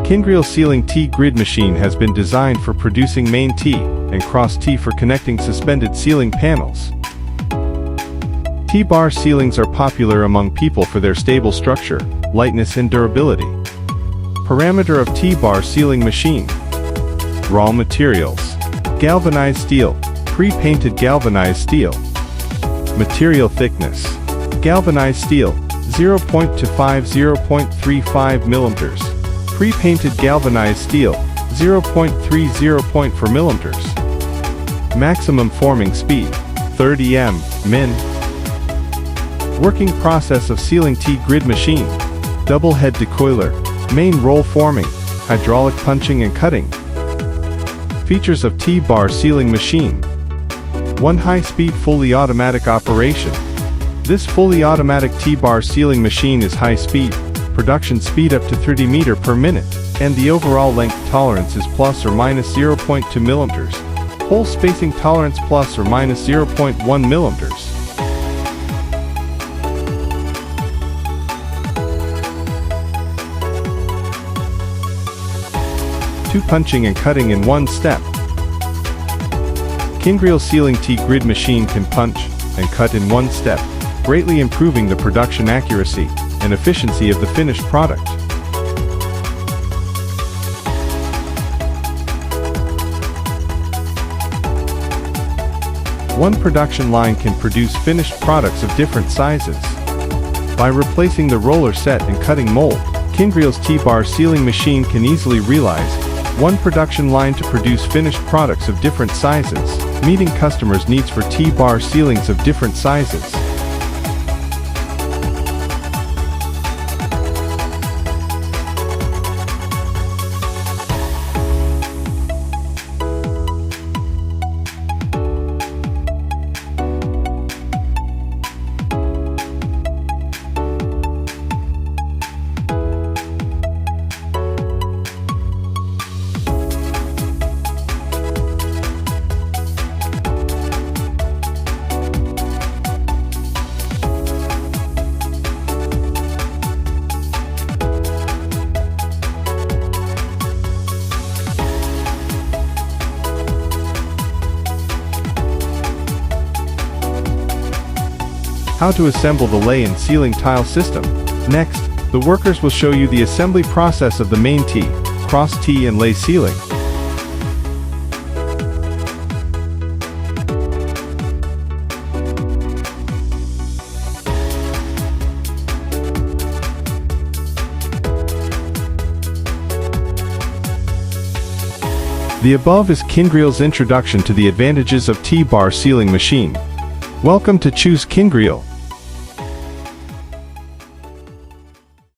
Kyndryl Ceiling T-Grid machine has been designed for producing main T and cross T for connecting suspended ceiling panels. T-bar ceilings are popular among people for their stable structure, lightness and durability. Parameter of T-bar ceiling machine. Raw materials: galvanized steel, pre-painted galvanized steel. Material thickness: galvanized steel, 0.25 to 0.35 millimeters. Pre-painted galvanized steel, 0.30 millimeters. Maximum forming speed, 30 min. Working process of ceiling T-grid machine: double head decoiler, main roll forming, hydraulic punching and cutting. Features of T-bar ceiling machine: 1 high-speed fully automatic operation. This fully automatic T-bar ceiling machine is high-speed, production speed up to 30 meters per minute, and the overall length tolerance is plus or minus 0.2 millimeters. Hole spacing tolerance plus or minus 0.1 millimeters. Two punching and cutting in one step. Kyndryl Ceiling T-Grid machine can punch and cut in one step, greatly improving the production accuracy and efficiency of the finished product. One production line can produce finished products of different sizes. By replacing the roller set and cutting mold, Kyndryl's T-bar ceiling machine can easily realize one production line to produce finished products of different sizes, meeting customers' needs for T-bar ceilings of different sizes. How to assemble the lay and ceiling tile system. Next, the workers will show you the assembly process of the main T, cross T and lay ceiling. The above is Kyndryl's introduction to the advantages of T-bar ceiling machine. Welcome to Choose Kyndryl.